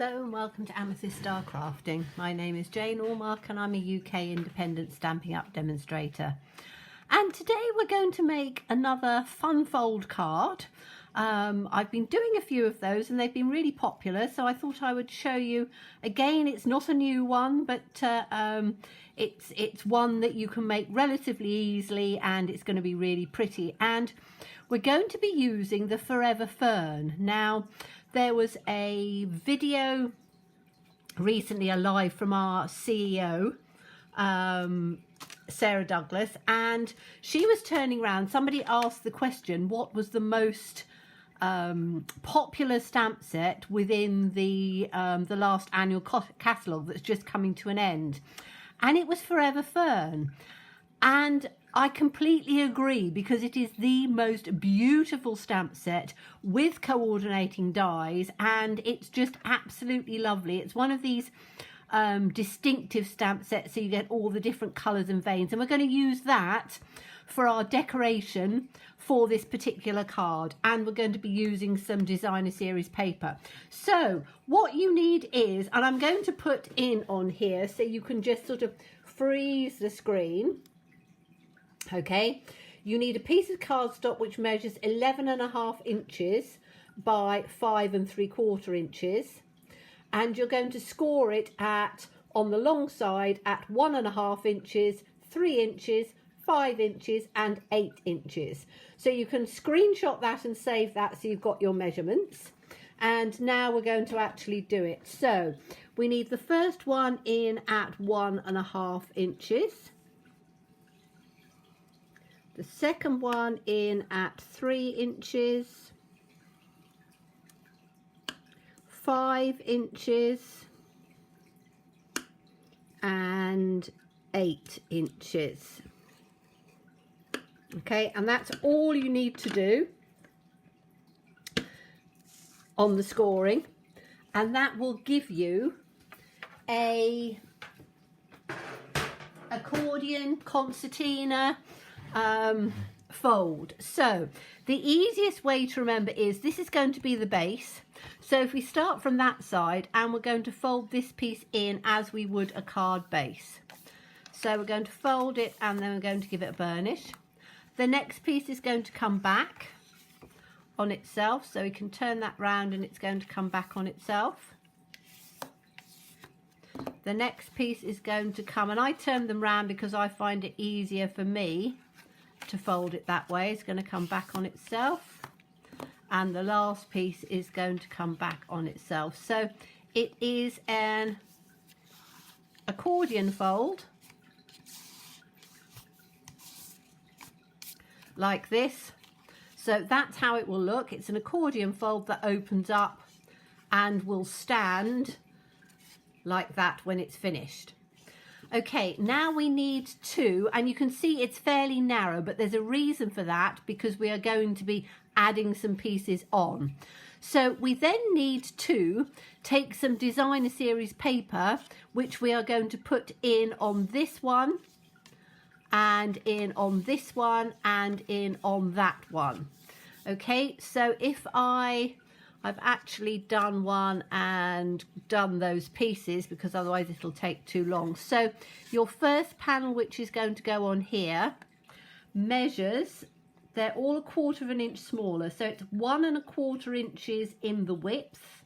Hello and welcome to Amethyst Star Crafting. My name is Jane Allmark and I'm a UK independent Stampin' Up demonstrator. And today we're going to make another fun fold card. I've been doing a few of those and they've been really popular, so I thought I would show you. Again, it's not a new one, but it's one that you can make relatively easily and it's going to be really pretty. And we're going to be using the Forever Fern. Now, there was a video recently, a live from our CEO, Sarah Douglas, and she was turning around. Somebody asked the question, what was the most popular stamp set within the last annual catalogue that's just coming to an end? And it was Forever Fern. And I completely agree, because it is the most beautiful stamp set with coordinating dies, and it's just absolutely lovely. It's one of these distinctive stamp sets, so you get all the different colours and veins, and we're going to use that for our decoration for this particular card, and we're going to be using some designer series paper. So what you need is, and I'm going to put in on here so you can just sort of freeze the screen. Okay, you need a piece of cardstock which measures 11.5 inches by 5 3/4 inches, and you're going to score it at, on the long side, at 1.5 inches, 3 inches, 5 inches and 8 inches. So you can screenshot that and save that so you've got your measurements. And now we're going to actually do it. So we need the first one in at 1.5 inches. The second one in at 3 inches, 5 inches and 8 inches. Okay, and that's all you need to do on the scoring, and that will give you a accordion, concertina fold. So the easiest way to remember is this is going to be the base. So if we start from that side, and we're going to fold this piece in as we would a card base. So we're going to fold it and then we're going to give it a burnish. The next piece is going to come back on itself, so we can turn that round and it's going to come back on itself. The next piece is going to come, and I turn them round because I find it easier for me to fold it that way. It's going to come back on itself, and the last piece is going to come back on itself. So it is an accordion fold like this. So that's how it will look. It's an accordion fold that opens up and will stand like that when it's finished. Okay, now we need two, and you can see it's fairly narrow, but there's a reason for that, because we are going to be adding some pieces on. So we then need to take some designer series paper, which we are going to put in on this one, and in on this one, and in on that one. Okay, so if I've actually done one and done those pieces, because otherwise it'll take too long. So your first panel, which is going to go on here, measures, they're all 1/4 inch smaller, so it's 1 1/4 inches in the width,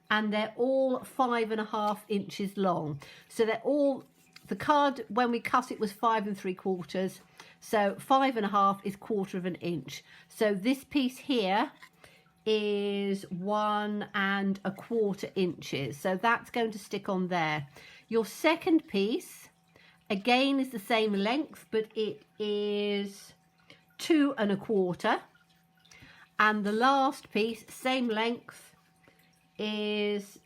and they're all 5.5 inches long. So they're all, the card when we cut it was 5 3/4, so 5.5 is 1/4 inch. So this piece here is 1 1/4 inches, so that's going to stick on there. Your second piece again is the same length, but it is 2 1/4, and the last piece, same length, is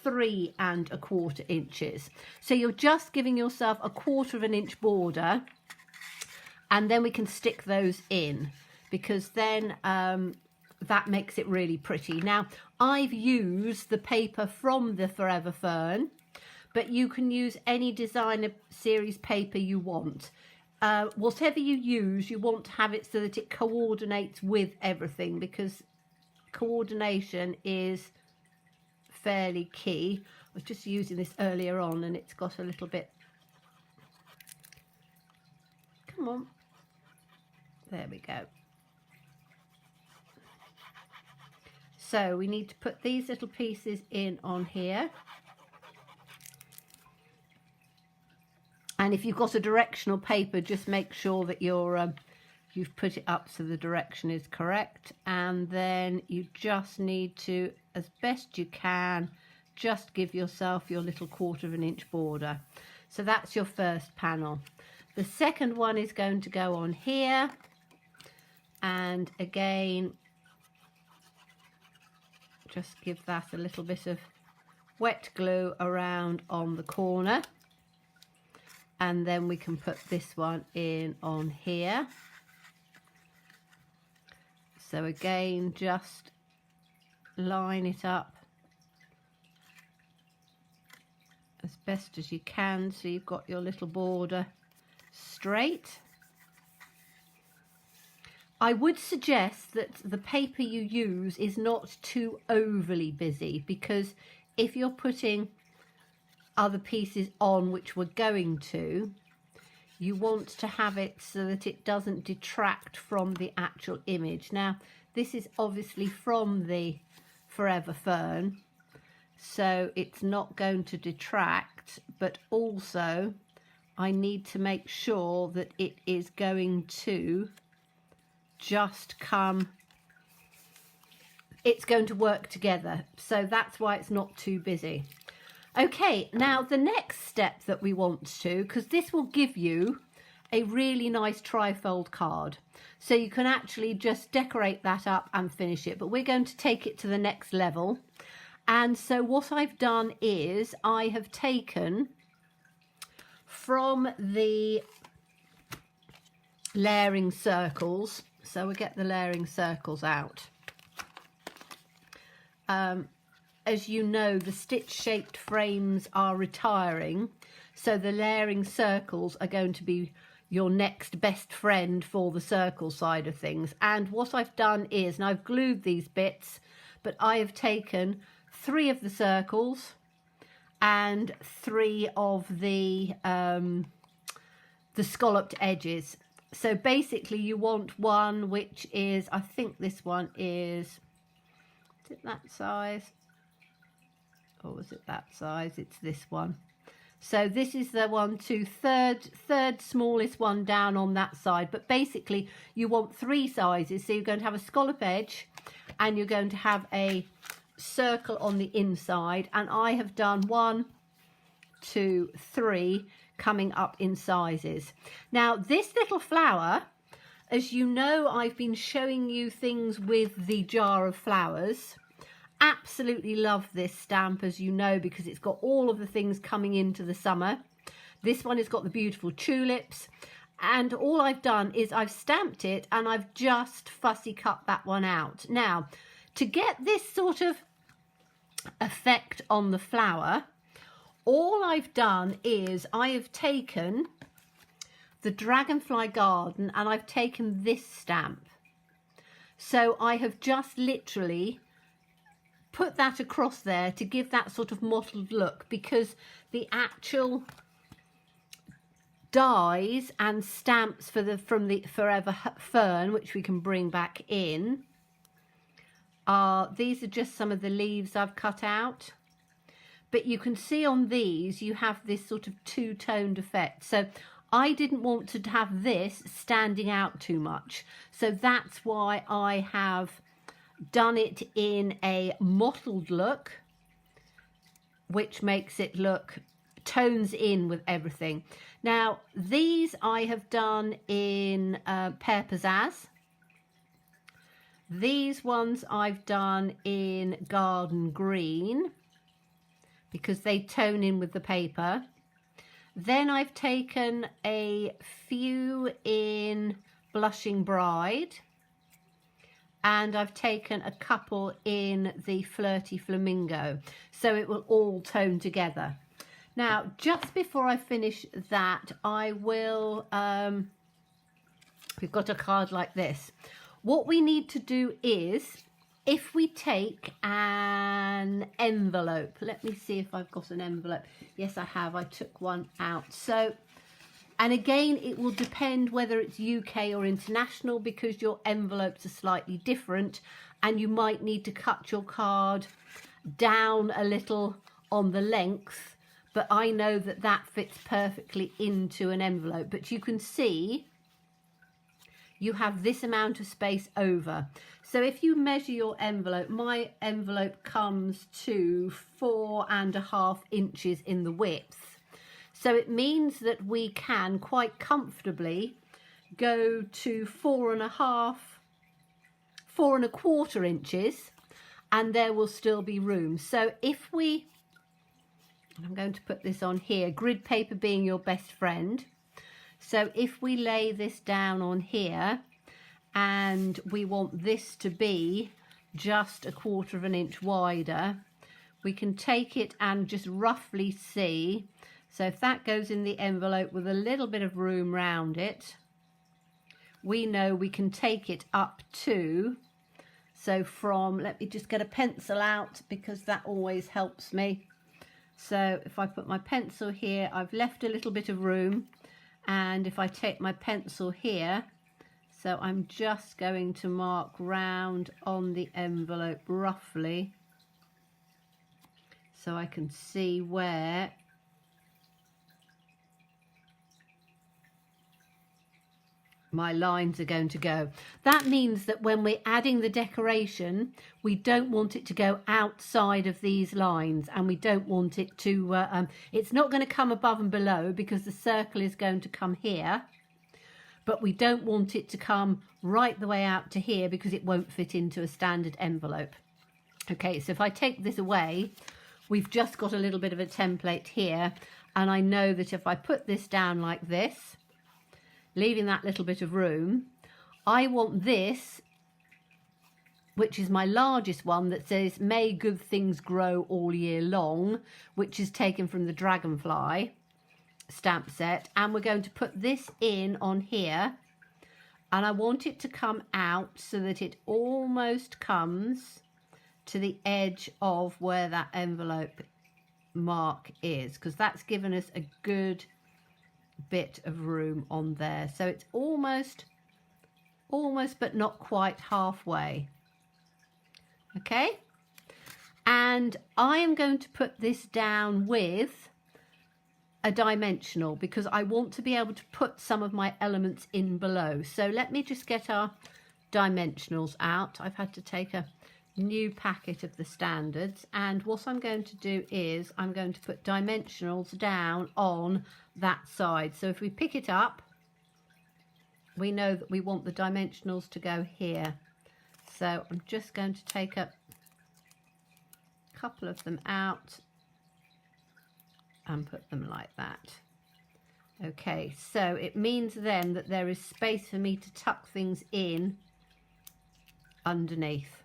3 1/4 inches. So you're just giving yourself a 1/4 inch border, and then we can stick those in, because then that makes it really pretty. Now, I've used the paper from the Forever Fern, but you can use any designer series paper you want. Whatever you use, you want to have it so that it coordinates with everything, because coordination is fairly key. I was just using this earlier on and it's got a little bit, come on, there we go. So we need to put these little pieces in on here. And if you've got a directional paper, just make sure that you've put it up so the direction is correct. And then you just need to, as best you can, just give yourself your little 1/4 of an inch border. So that's your first panel. The second one is going to go on here. And again, just give that a little bit of wet glue around on the corner. And then we can put this one in on here. So again, just line it up as best as you can so you've got your little border straight. I would suggest that the paper you use is not too overly busy, because if you're putting other pieces on which we're going to, you want to have it so that it doesn't detract from the actual image. Now, this is obviously from the Forever Fern, so it's not going to detract, but also I need to make sure that it is going to just come, it's going to work together. So that's why it's not too busy. Okay, now the next step that we want to, because this will give you a really nice trifold card. So you can actually just decorate that up and finish it, but we're going to take it to the next level. And so what I've done is I have taken from the layering circles, so we get the layering circles out. As you know, the stitch-shaped frames are retiring, so the layering circles are going to be your next best friend for the circle side of things. And what I've done is, and I've glued these bits, but I have taken 3 of the circles and 3 of the scalloped edges. So basically you want one which is, I think this one is it that size? Or was it that size? It's this one. So this is the 1, 2, third smallest one down on that side. But basically you want 3 sizes. So you're going to have a scallop edge and you're going to have a circle on the inside. And I have done 1, 2, 3 coming up in sizes. Now this little flower, as you know, I've been showing you things with the jar of flowers. Absolutely love this stamp, as you know, because it's got all of the things coming into the summer. This one has got the beautiful tulips, and all I've done is I've stamped it and I've just fussy cut that one out. Now, to get this sort of effect on the flower, all I've done is I have taken the Dragonfly Garden and I've taken this stamp. So I have just literally put that across there to give that sort of mottled look, because the actual dies and stamps from the Forever Fern, which we can bring back in, these are just some of the leaves I've cut out. But you can see on these you have this sort of two-toned effect. So I didn't want to have this standing out too much, so that's why I have done it in a mottled look, which makes it look, tones in with everything. Now these I have done in Pear Pizzazz. These ones I've done in Garden Green because they tone in with the paper. Then I've taken a few in Blushing Bride. And I've taken a couple in the Flirty Flamingo, so it will all tone together. Now, just before I finish that, I will, we've got a card like this. What we need to do is, if we take an envelope, let me see if I've got an envelope. Yes, I have. I took one out. So, and again, it will depend whether it's UK or international, because your envelopes are slightly different and you might need to cut your card down a little on the length, but I know that that fits perfectly into an envelope. But you can see you have this amount of space over. So if you measure your envelope, my envelope comes to 4.5 inches in the width. So it means that we can quite comfortably go to 4.25 inches, and there will still be room. So if we, and I'm going to put this on here, grid paper being your best friend. So if we lay this down on here, and we want this to be just 1/4 inch wider, we can take it and just roughly see. So if that goes in the envelope with a little bit of room round it, we know we can take it up to, so from, let me just get a pencil out because that always helps me. So if I put my pencil here, I've left a little bit of room, and if I take my pencil here, so I'm just going to mark round on the envelope roughly so I can see where my lines are going to go. That means that when we're adding the decoration, we don't want it to go outside of these lines, and we don't want it to, it's not going to come above and below because the circle is going to come here, but we don't want it to come right the way out to here because it won't fit into a standard envelope. Okay, so if I take this away, we've just got a little bit of a template here, and I know that if I put this down like this, leaving that little bit of room, I want this, which is my largest one, that says "May good things grow all year long," which is taken from the Dragonfly stamp set, and we're going to put this in on here, and I want it to come out so that it almost comes to the edge of where that envelope mark is, because that's given us a good bit of room on there. So it's almost but not quite halfway. Okay, and I am going to put this down with a dimensional because I want to be able to put some of my elements in below. So let me just get our dimensionals out. I've had to take a new packet of the standards, and what I'm going to do is I'm going to put dimensionals down on that side. So if we pick it up, we know that we want the dimensionals to go here. So I'm just going to take a couple of them out and put them like that. Okay, so it means then that there is space for me to tuck things in underneath.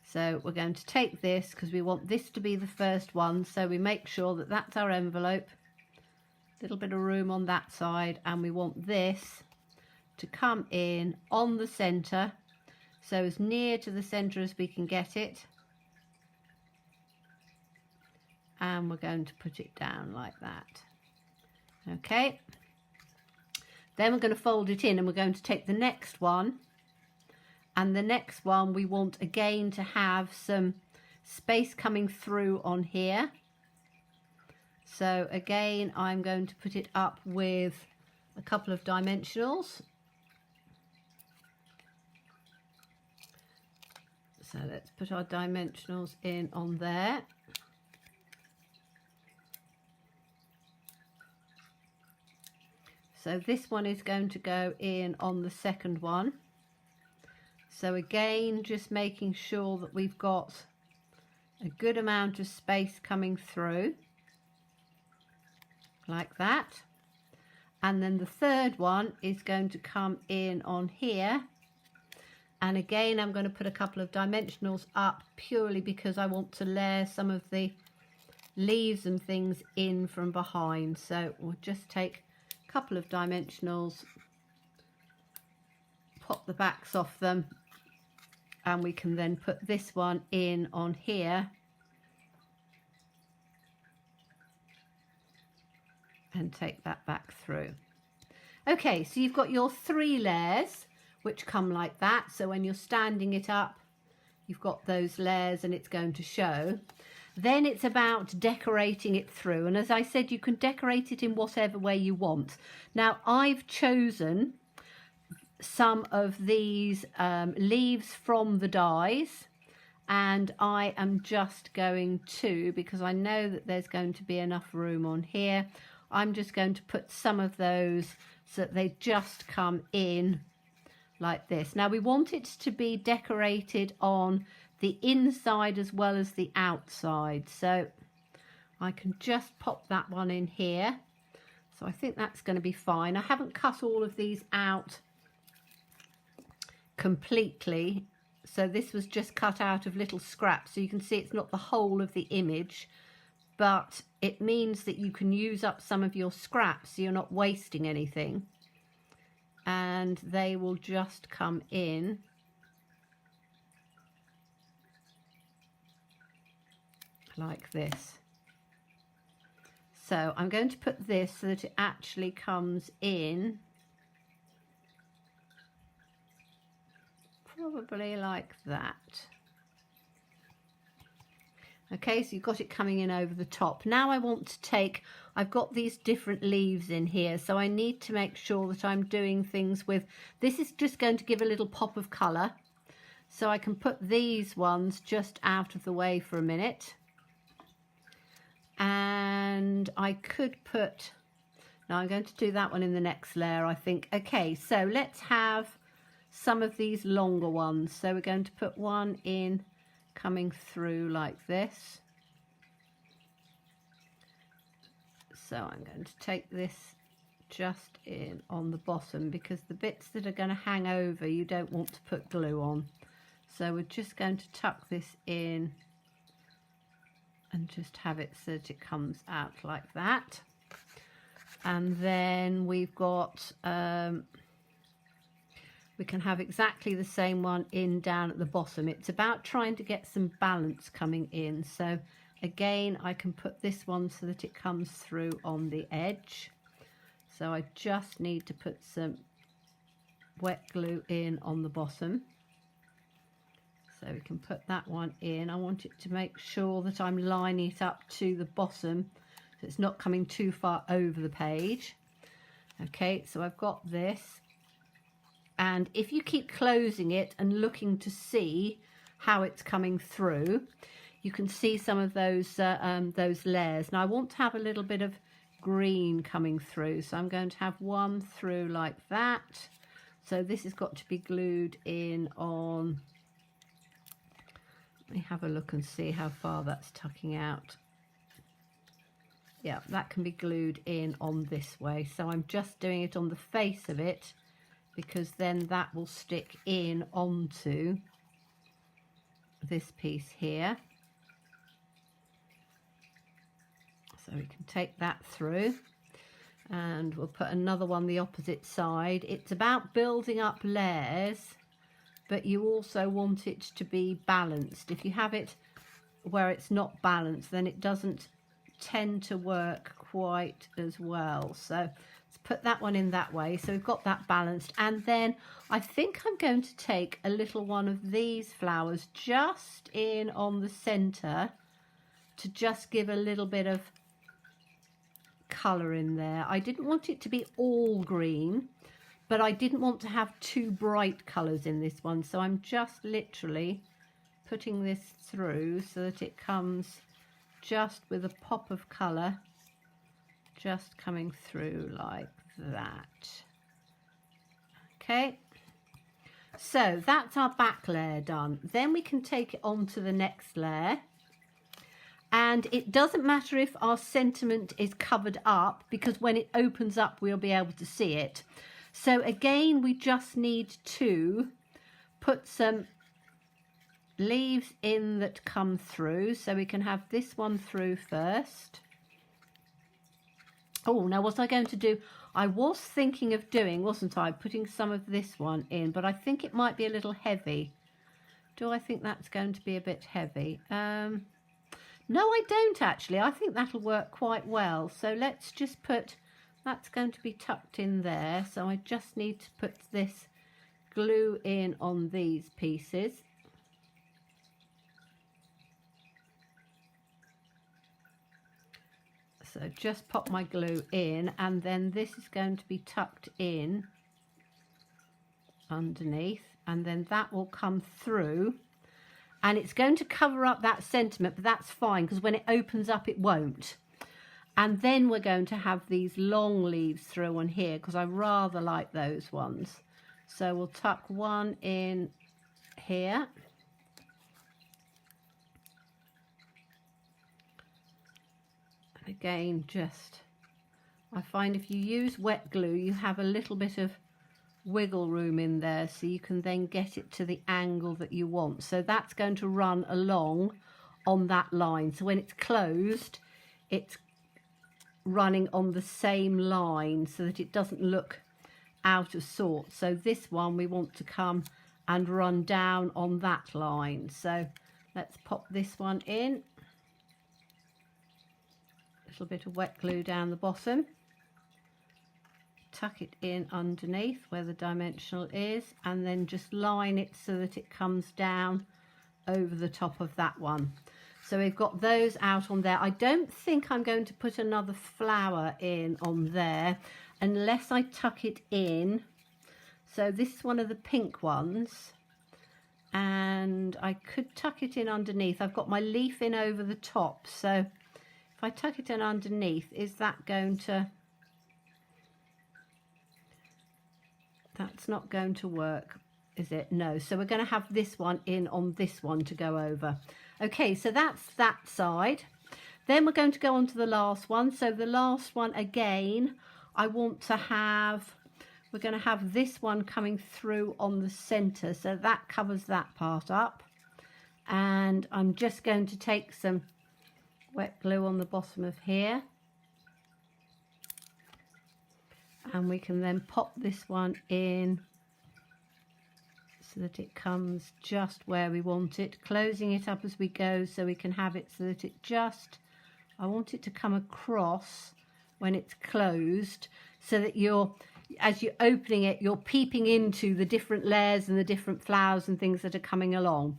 So we're going to take this because we want this to be the first one, so we make sure that that's our envelope, a little bit of room on that side, and we want this to come in on the center, so as near to the center as we can get it, and we're going to put it down like that. Okay, then we're going to fold it in, and we're going to take the next one, and the next one we want again to have some space coming through on here. So again, I'm going to put it up with a couple of dimensionals. So let's put our dimensionals in on there. So this one is going to go in on the second one. So again, just making sure that we've got a good amount of space coming through, like that. And then the third one is going to come in on here. And again, I'm going to put a couple of dimensionals up purely because I want to layer some of the leaves and things in from behind. So we'll just take a couple of dimensionals, pop the backs off them, And we can then put this one in on here. And take that back through. Okay, so you've got your 3 layers which come like that. So when you're standing it up, you've got those layers and it's going to show. Then it's about decorating it through. And as I said, you can decorate it in whatever way you want. Now, I've chosen some of these leaves from the dies. And I am just going to, because I know that there's going to be enough room on here, I'm just going to put some of those so that they just come in like this. Now we want it to be decorated on the inside as well as the outside. So I can just pop that one in here. So I think that's going to be fine. I haven't cut all of these out completely. So this was just cut out of little scraps. So you can see it's not the whole of the image, but it means that you can use up some of your scraps so you're not wasting anything. And they will just come in like this. So I'm going to put this so that it actually comes in probably like that. Okay, so you've got it coming in over the top. Now I want to take, I've got these different leaves in here, so I need to make sure that I'm doing things with, this is just going to give a little pop of colour. So I can put these ones just out of the way for a minute. And I could put, now I'm going to do that one in the next layer, I think. Okay, so let's have some of these longer ones. So we're going to put one in coming through like this. So I'm going to take this just in on the bottom, because the bits that are going to hang over you don't want to put glue on. So we're just going to tuck this in and just have it so that it comes out like that. And then we've got we can have exactly the same one in down at the bottom. It's about trying to get some balance coming in. So again, I can put this one so that it comes through on the edge. So I just need to put some wet glue in on the bottom. So we can put that one in. I want it to make sure that I'm lining it up to the bottom so it's not coming too far over the page. Okay, so I've got this. And if you keep closing it and looking to see how it's coming through, you can see some of those layers. Now I want to have a little bit of green coming through, so I'm going to have one through like that. So this has got to be glued in on, let me have a look and see how far that's tucking out. Yeah, that can be glued in on this way. So I'm just doing it on the face of it, because then that will stick in onto this piece here. So we can take that through, and we'll put another one the opposite side. It's about building up layers, but you also want it to be balanced. If you have it where it's not balanced, then it doesn't tend to work quite as well. So let's put that one in that way. So we've got that balanced. And then I think I'm going to take a little one of these flowers just in on the center to just give a little bit of colour in there. I didn't want it to be all green, but I didn't want to have too bright colours in this one. So I'm just literally putting this through so that it comes just with a pop of colour, just coming through like that. Okay, so that's our back layer done. Then we can take it on to the next layer. And it doesn't matter if our sentiment is covered up, because when it opens up, we'll be able to see it. So again, we just need to put some leaves in that come through. So we can have this one through first. Oh, now what was I going to do? I was thinking of doing, wasn't I, putting some of this one in, but I think it might be a little heavy. Do I think that's going to be a bit heavy? No, I don't actually. I think that'll work quite well. So let's just put, that's going to be tucked in there. So I just need to put this glue in on these pieces. So just pop my glue in, and then this is going to be tucked in underneath, and then that will come through. And it's going to cover up that sentiment, but that's fine because when it opens up it won't. And then we're going to have these long leaves through on here because I rather like those ones. So we'll tuck one in here. And again, just, I find if you use wet glue you have a little bit of wiggle room in there, so you can then get it to the angle that you want. So that's going to run along on that line, so when it's closed it's running on the same line so that it doesn't look out of sort. So this one we want to come and run down on that line. So let's pop this one in, a little bit of wet glue down the bottom, tuck it in underneath where the dimensional is, and then just line it so that it comes down over the top of that one. So we've got those out on there. I don't think I'm going to put another flower in on there unless I tuck it in. So this is one of the pink ones, and I could tuck it in underneath. I've got my leaf in over the top, so if I tuck it in underneath, is that going to, that's not going to work, is it? No. So we're going to have this one in on this one to go over. Okay, so that's that side. Then we're going to go on to the last one. So the last one again, I want to have, we're going to have this one coming through on the center, so that covers that part up. And I'm just going to take some wet glue on the bottom of here, and we can then pop this one in so that it comes just where we want it, closing it up as we go so we can have it so that it just, I want it to come across when it's closed, so that you're, as you're opening it, you're peeping into the different layers and the different flowers and things that are coming along.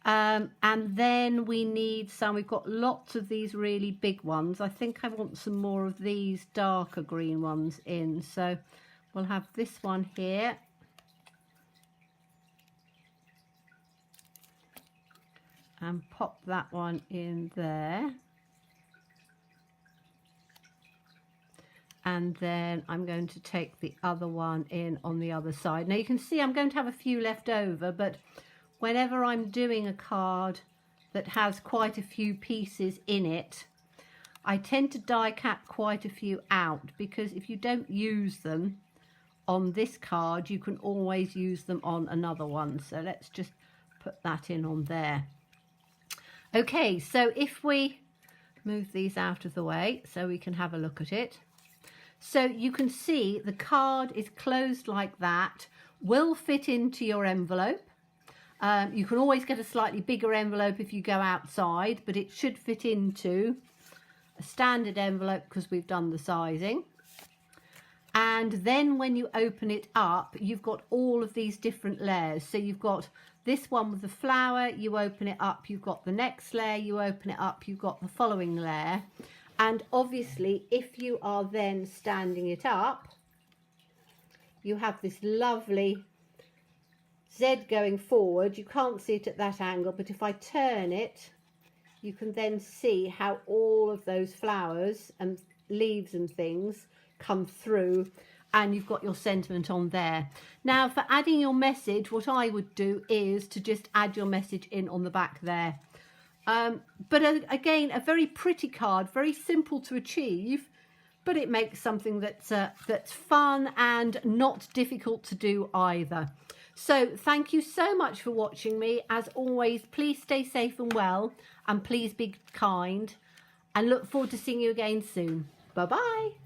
And then we need some, we've got lots of these really big ones. I think I want some more of these darker green ones in, so we'll have this one here. And pop that one in there. And then I'm going to take the other one in on the other side. Now you can see I'm going to have a few left over, but whenever I'm doing a card that has quite a few pieces in it, I tend to die cut quite a few out, because if you don't use them on this card, you can always use them on another one. So let's just put that in on there. Okay, so if we move these out of the way so we can have a look at it. So you can see the card is closed like that, will fit into your envelope. You can always get a slightly bigger envelope if you go outside, but it should fit into a standard envelope because we've done the sizing. And then when you open it up, you've got all of these different layers. So you've got this one with the flower, you open it up, you've got the next layer, you open it up, you've got the following layer. And obviously, if you are then standing it up, you have this lovely Z going forward. You can't see it at that angle, but if I turn it, you can then see how all of those flowers and leaves and things come through, and you've got your sentiment on there. Now for adding your message, what I would do is to just add your message in on the back there. But again, a very pretty card, very simple to achieve, but it makes something that's fun and not difficult to do either. So thank you so much for watching me. As always, please stay safe and well, and please be kind, and look forward to seeing you again soon. Bye bye.